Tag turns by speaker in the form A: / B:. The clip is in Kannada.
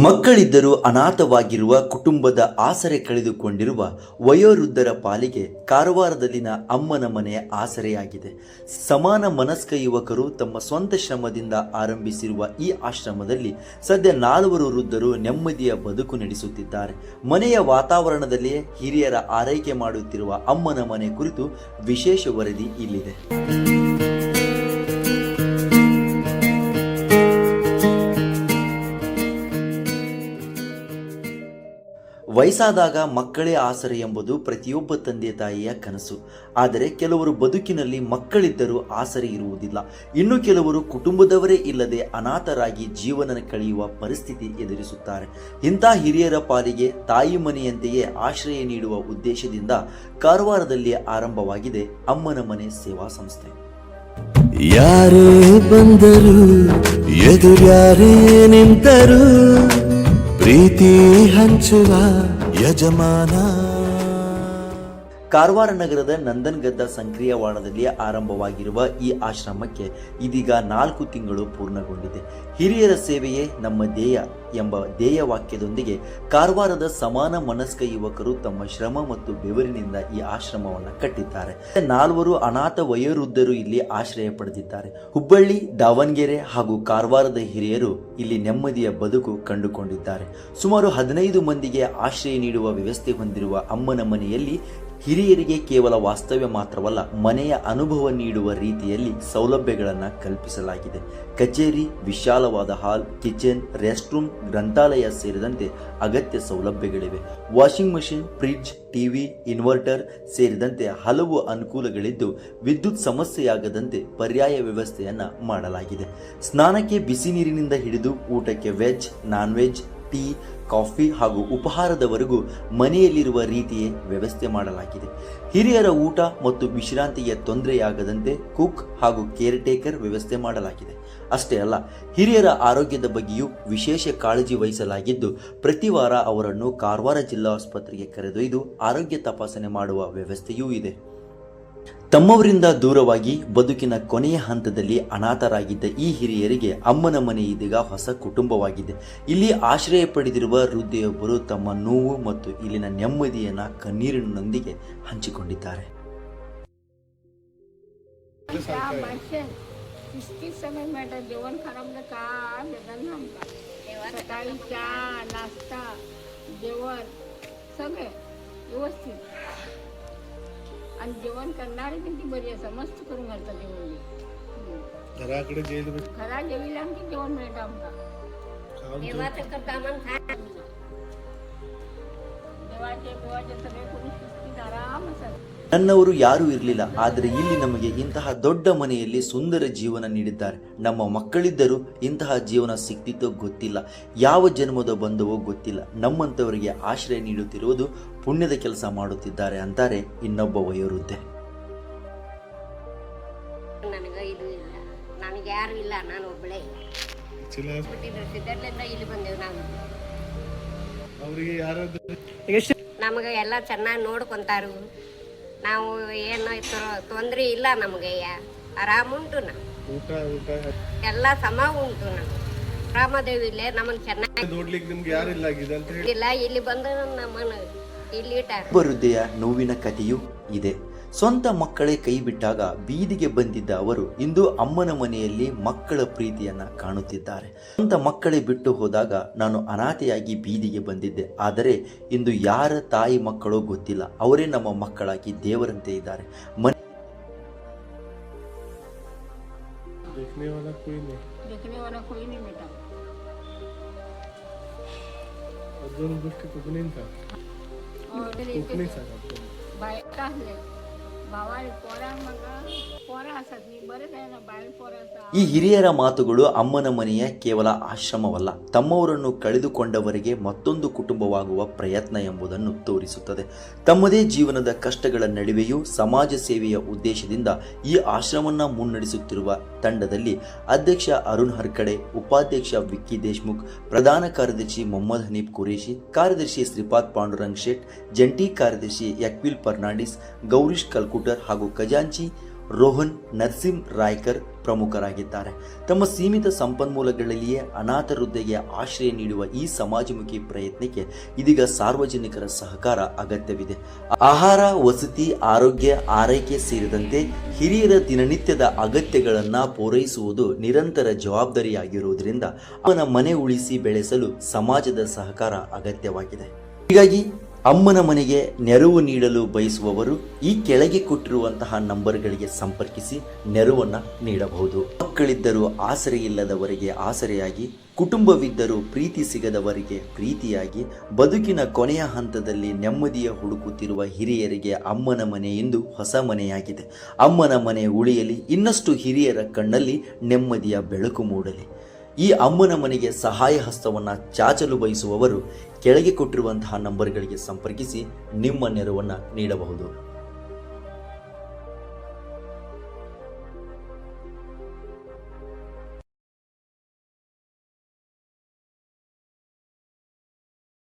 A: ಮಕ್ಕಳಿದ್ದರೂ ಅನಾಥವಾಗಿರುವ ಕುಟುಂಬದ ಆಸರೆ ಕಳೆದುಕೊಂಡಿರುವ ವಯೋವೃದ್ಧರ ಪಾಲಿಗೆ ಕಾರವಾರದಲ್ಲಿನ ಅಮ್ಮನ ಮನೆ ಆಸರೆಯಾಗಿದೆ. ಸಮಾನ ಮನಸ್ಕ ಯುವಕರು ತಮ್ಮ ಸ್ವಂತ ಶ್ರಮದಿಂದ ಆರಂಭಿಸಿರುವ ಈ ಆಶ್ರಮದಲ್ಲಿ ಸದ್ಯ 4 ವೃದ್ಧರು ನೆಮ್ಮದಿಯ ಬದುಕು ನಡೆಸುತ್ತಿದ್ದಾರೆ. ಮನೆಯ ವಾತಾವರಣದಲ್ಲಿಯೇ ಹಿರಿಯರ ಆರೈಕೆ ಮಾಡುತ್ತಿರುವ ಅಮ್ಮನ ಮನೆ ಕುರಿತು ವಿಶೇಷ ವರದಿ ಇಲ್ಲಿದೆ. ವಯಸ್ಸಾದಾಗ ಮಕ್ಕಳೇ ಆಸರೆ ಎಂಬುದು ಪ್ರತಿಯೊಬ್ಬ ತಂದೆ ತಾಯಿಯ ಕನಸು. ಆದರೆ ಕೆಲವರು ಬದುಕಿನಲ್ಲಿ ಮಕ್ಕಳಿದ್ದರೂ ಆಸರೆ ಇರುವುದಿಲ್ಲ. ಇನ್ನು ಕೆಲವರು ಕುಟುಂಬದವರೇ ಇಲ್ಲದೆ ಅನಾಥರಾಗಿ ಜೀವನ ಕಳೆಯುವ ಪರಿಸ್ಥಿತಿ ಎದುರಿಸುತ್ತಾರೆ. ಇಂಥ ಹಿರಿಯರ ಪಾಲಿಗೆ ತಾಯಿ ಮನೆಯಂತೆಯೇ ಆಶ್ರಯ ನೀಡುವ ಉದ್ದೇಶದಿಂದ ಕಾರವಾರದಲ್ಲಿ ಆರಂಭವಾಗಿದೆ ಅಮ್ಮನ ಮನೆ ಸೇವಾ ಸಂಸ್ಥೆ.
B: ಯಾರೇ ಬಂದರು ಎದುರ್ಯಾರೇ ನಿಂತರು ಪ್ರೀತಿ ಹಂಚುವ ಯಜಮಾನ.
A: ಕಾರವಾರ ನಗರದ ನಂದನ್ಗದ್ದ ಸಂಕ್ರಿಯವಾಡದಲ್ಲಿ ಆರಂಭವಾಗಿರುವ ಈ ಆಶ್ರಮಕ್ಕೆ ಇದೀಗ 4 ತಿಂಗಳು ಪೂರ್ಣಗೊಂಡಿದೆ. ಹಿರಿಯರ ಸೇವೆಯೇ ನಮ್ಮ ಧ್ಯೇಯ ಎಂಬ ಧ್ಯೇಯ ವಾಕ್ಯದೊಂದಿಗೆ ಕಾರವಾರದ ಸಮಾನ ಮನಸ್ಕ ಯುವಕರು ತಮ್ಮ ಶ್ರಮ ಮತ್ತು ಬೆವರಿನಿಂದ ಈ ಆಶ್ರಮವನ್ನು ಕಟ್ಟಿದ್ದಾರೆ. 4 ಅನಾಥ ವಯೋವೃದ್ಧರು ಇಲ್ಲಿ ಆಶ್ರಯ ಪಡೆದಿದ್ದಾರೆ. ಹುಬ್ಬಳ್ಳಿ, ದಾವಣಗೆರೆ ಹಾಗೂ ಕಾರವಾರದ ಹಿರಿಯರು ಇಲ್ಲಿ ನೆಮ್ಮದಿಯ ಬದುಕು ಕಂಡುಕೊಂಡಿದ್ದಾರೆ. ಸುಮಾರು 15 ಮಂದಿಗೆ ಆಶ್ರಯ ನೀಡುವ ವ್ಯವಸ್ಥೆ ಹೊಂದಿರುವ ಅಮ್ಮನ ಮನೆಯಲ್ಲಿ ಹಿರಿಯರಿಗೆ ಕೇವಲ ವಾಸ್ತವ್ಯ ಮಾತ್ರವಲ್ಲ, ಮನೆಯ ಅನುಭವ ನೀಡುವ ರೀತಿಯಲ್ಲಿ ಸೌಲಭ್ಯಗಳನ್ನು ಕಲ್ಪಿಸಲಾಗಿದೆ. ಕಚೇರಿ, ವಿಶಾಲವಾದ ಹಾಲ್, ಕಿಚನ್, ರೆಸ್ಟ್ ರೂಮ್, ಗ್ರಂಥಾಲಯ ಸೇರಿದಂತೆ ಅಗತ್ಯ ಸೌಲಭ್ಯಗಳಿವೆ. Washing machine, fridge, TV, inverter ಸೇರಿದಂತೆ ಹಲವು ಅನುಕೂಲಗಳಿದ್ದು ವಿದ್ಯುತ್ ಸಮಸ್ಯೆಯಾಗದಂತೆ ಪರ್ಯಾಯ ವ್ಯವಸ್ಥೆಯನ್ನ ಮಾಡಲಾಗಿದೆ. ಸ್ನಾನಕ್ಕೆ ಬಿಸಿ ನೀರಿನಿಂದ ಹಿಡಿದು ಊಟಕ್ಕೆ veg, non veg, tea, coffee ಹಾಗೂ ಉಪಹಾರದವರೆಗೂ ಮನೆಯಲ್ಲಿರುವ ರೀತಿಯೇ ವ್ಯವಸ್ಥೆ ಮಾಡಲಾಗಿದೆ. ಹಿರಿಯರ ಊಟ ಮತ್ತು ವಿಶ್ರಾಂತಿಗೆ ತೊಂದರೆಯಾಗದಂತೆ ಕುಕ್ ಹಾಗೂ ಕೇರ್ ಟೇಕರ್ ವ್ಯವಸ್ಥೆ ಮಾಡಲಾಗಿದೆ. ಅಷ್ಟೇ ಅಲ್ಲ, ಹಿರಿಯರ ಆರೋಗ್ಯದ ಬಗ್ಗೆಯೂ ವಿಶೇಷ ಕಾಳಜಿ ವಹಿಸಲಾಗಿದ್ದು ಪ್ರತಿ ವಾರ ಅವರನ್ನು ಕಾರವಾರ ಜಿಲ್ಲಾ ಆಸ್ಪತ್ರೆಗೆ ಕರೆದೊಯ್ದು ಆರೋಗ್ಯ ತಪಾಸಣೆ ಮಾಡುವ ವ್ಯವಸ್ಥೆಯೂ ಇದೆ. ತಮ್ಮವರಿಂದ ದೂರವಾಗಿ ಬದುಕಿನ ಕೊನೆಯ ಹಂತದಲ್ಲಿ ಅನಾಥರಾಗಿದ್ದ ಈ ಹಿರಿಯರಿಗೆ ಅಮ್ಮನ ಮನೆ ಇದೀಗ ಹೊಸ ಕುಟುಂಬವಾಗಿದೆ. ಇಲ್ಲಿ ಆಶ್ರಯ ಪಡೆದಿರುವ ವೃದ್ಧೆಯೊಬ್ಬರು ತಮ್ಮ ನೋವು ಮತ್ತು ಇಲ್ಲಿನ ನೆಮ್ಮದಿಯನ್ನ ಕಣ್ಣೀರಿನೊಂದಿಗೆ ಹಂಚಿಕೊಂಡಿದ್ದಾರೆ.
C: आणि जेवण करणारे किती बरी असं मस्त करून घालतात जेवण.
D: घराकडे
C: घरा जेवीला आमची जेवण मिळतं आमका. देवाचं करता आम्हाला देवाचे सगळे कोणी शिस्तीत आराम असतात.
A: ನನ್ನವರು ಯಾರೂ ಇರಲಿಲ್ಲ, ಆದರೆ ಇಲ್ಲಿ ನಮಗೆ ಇಂತಹ ದೊಡ್ಡ ಮನೆಯಲ್ಲಿ ಸುಂದರ ಜೀವನ ನೀಡಿದ್ದಾರೆ. ನಮ್ಮ ಮಕ್ಕಳಿದ್ದರೂ ಇಂತಹ ಜೀವನ ಸಿಕ್ತಿತ್ತೋ ಗೊತ್ತಿಲ್ಲ, ಯಾವ ಜನ್ಮದ ಬಂದವೋ ಗೊತ್ತಿಲ್ಲ. ನಮ್ಮಂಥವರಿಗೆ ಆಶ್ರಯ ನೀಡುತ್ತಿರುವುದು ಪುಣ್ಯದ ಕೆಲಸ ಮಾಡುತ್ತಿದ್ದಾರೆ ಅಂತಾರೆ ಇನ್ನೊಬ್ಬ ವಯೋವೃದ್ಧೆ.
E: ನನಗೆ ಇದು ಇಲ್ಲ, ನನಗೆ ಯಾರು ಇಲ್ಲ, ನಾನು ಒಬ್ಬಳೇ ಸಿದ್ದರ್ಲಿಂದ ಇಲ್ಲಿ ಬಂದೇವು. ನಾವು ನಮಗೆ ಎಲ್ಲ ಚೆನ್ನಾಗಿ ನೋಡ್ಕೊಂತಾರು. ನಾವು ಏನು ತೊಂದರೆ ಇಲ್ಲ, ನಮಗೆ ಆರಾಮ ಉಂಟು. ಎಲ್ಲ ಸಮ ಉಂಟು. ನಮ್ಗೆ ರಾಮದೇವಿ ಇಲ್ಲೇ ನಮ್ಮನ್ನು ಚೆನ್ನಾಗಿ
D: ನೋಡ್ಲಿಕ್ಕೆ ನಿಮ್ಗೆ ಯಾರಿಲ್ಲ
E: ಇಲ್ಲ. ಇಲ್ಲಿ ಬಂದು ನಮ್ಮನ್ನು ಇಲ್ಲಿ ಇಟ್ಟಾರ.
A: ವೃದ್ಧೆಯ ನೋವಿನ ಕಥೆಯೂ ಇದೆ. ಸ್ವಂತ ಮಕ್ಕಳೇ ಕೈ ಬಿಟ್ಟಾಗ ಬೀದಿಗೆ ಬಂದಿದ್ದ ಅವರು ಇಂದು ಅಮ್ಮನ ಮನೆಯಲ್ಲಿ ಮಕ್ಕಳ ಪ್ರೀತಿಯನ್ನ ಕಾಣುತ್ತಿದ್ದಾರೆ. ಸ್ವಂತ ಮಕ್ಕಳೇ ಬಿಟ್ಟು ಹೋದಾಗ ನಾನು ಅನಾಥೆಯಾಗಿ ಬೀದಿಗೆ ಬಂದಿದ್ದೆ, ಆದರೆ ಇಂದು ಯಾರ ತಾಯಿ ಮಕ್ಕಳೋ ಗೊತ್ತಿಲ್ಲ, ಅವರೇ ನಮ್ಮ ಮಕ್ಕಳಾಗಿ ದೇವರಂತೆ ಇದ್ದಾರೆ. ಈ ಹಿರಿಯರ ಮಾತುಗಳು ಅಮ್ಮನ ಮನೆಯ ಕೇವಲ ಆಶ್ರಮವಲ್ಲ, ತಮ್ಮವರನ್ನು ಕಳೆದುಕೊಂಡವರಿಗೆ ಮತ್ತೊಂದು ಕುಟುಂಬವಾಗುವ ಪ್ರಯತ್ನ ಎಂಬುದನ್ನು ತೋರಿಸುತ್ತದೆ. ತಮ್ಮದೇ ಜೀವನದ ಕಷ್ಟಗಳ ನಡುವೆಯೂ ಸಮಾಜ ಸೇವೆಯ ಉದ್ದೇಶದಿಂದ ಈ ಆಶ್ರಮವನ್ನು ಮುನ್ನಡೆಸುತ್ತಿರುವ ತಂಡದಲ್ಲಿ ಅಧ್ಯಕ್ಷ ಅರುಣ್ ಹರ್ಕಡೆ, ಉಪಾಧ್ಯಕ್ಷ ವಿಕ್ಕಿ ದೇಶ್ಮುಖ್, ಪ್ರಧಾನ ಕಾರ್ಯದರ್ಶಿ ಮೊಹಮ್ಮದ್ ಹನೀಫ್ ಕುರೇಶಿ, ಕಾರ್ಯದರ್ಶಿ ಶ್ರೀಪಾದ್ ಪಾಂಡುರಂಗ್ ಶೆಟ್, ಜಂಟಿ ಕಾರ್ಯದರ್ಶಿ ಯಕ್ವಿಲ್ ಫರ್ನಾಂಡಿಸ್, ಗೌರೀಶ್ ಕಲ್ಕುಟರ್ ಹಾಗೂ ಖಜಾಂಚಿ ರೋಹನ್ ನರ್ಸಿಂ ರಾಯ್ಕರ್ ಪ್ರಮುಖರಾಗಿದ್ದಾರೆ. ತಮ್ಮ ಸೀಮಿತ ಸಂಪನ್ಮೂಲಗಳಲ್ಲಿಯೇ ಅನಾಥ ವೃದ್ಧೆಗೆ ಆಶ್ರಯ ನೀಡುವ ಈ ಸಮಾಜಮುಖಿ ಪ್ರಯತ್ನಕ್ಕೆ ಇದೀಗ ಸಾರ್ವಜನಿಕರ ಸಹಕಾರ ಅಗತ್ಯವಿದೆ. ಆಹಾರ, ವಸತಿ, ಆರೋಗ್ಯ, ಆರೈಕೆ ಸೇರಿದಂತೆ ಹಿರಿಯರ ದಿನನಿತ್ಯದ ಅಗತ್ಯಗಳನ್ನು ಪೂರೈಸುವುದು ನಿರಂತರ ಜವಾಬ್ದಾರಿಯಾಗಿರುವುದರಿಂದ ಅಮ್ಮನ ಮನೆ ಉಳಿಸಿ ಬೆಳೆಸಲು ಸಮಾಜದ ಸಹಕಾರ ಅಗತ್ಯವಾಗಿದೆ. ಹೀಗಾಗಿ ಅಮ್ಮನ ಮನೆಗೆ ನೆರವು ನೀಡಲು ಬಯಸುವವರು ಈ ಕೆಳಗೆ ಕೊಟ್ಟಿರುವಂತಹ ನಂಬರ್ಗಳಿಗೆ ಸಂಪರ್ಕಿಸಿ ನೆರವನ್ನು ನೀಡಬಹುದು. ಮಕ್ಕಳಿದ್ದರೂ ಆಸರೆ ಇಲ್ಲದವರಿಗೆ ಆಸರೆಯಾಗಿ, ಕುಟುಂಬವಿದ್ದರೂ ಪ್ರೀತಿ ಸಿಗದವರಿಗೆ ಪ್ರೀತಿಯಾಗಿ, ಬದುಕಿನ ಕೊನೆಯ ಹಂತದಲ್ಲಿ ನೆಮ್ಮದಿಯ ಹುಡುಕುತ್ತಿರುವ ಹಿರಿಯರಿಗೆ ಅಮ್ಮನ ಮನೆ ಎಂದು ಹೊಸ ಮನೆಯಾಗಿದೆ. ಅಮ್ಮನ ಮನೆ ಉಳಿಯಲಿ, ಇನ್ನಷ್ಟು ಹಿರಿಯರ ಕಣ್ಣಲ್ಲಿ ನೆಮ್ಮದಿಯ ಬೆಳಕು ಮೂಡಲಿ. ಈ ಅಮ್ಮನ ಮನೆಗೆ ಸಹಾಯ ಹಸ್ತವನ್ನು ಚಾಚಲು ಬಯಸುವವರು ಕೆಳಗೆ ಕೊಟ್ಟಿರುವಂತಹ ನಂಬರ್ಗಳಿಗೆ ಸಂಪರ್ಕಿಸಿ ನಿಮ್ಮ ನೆರವನ್ನು ನೀಡಬಹುದು.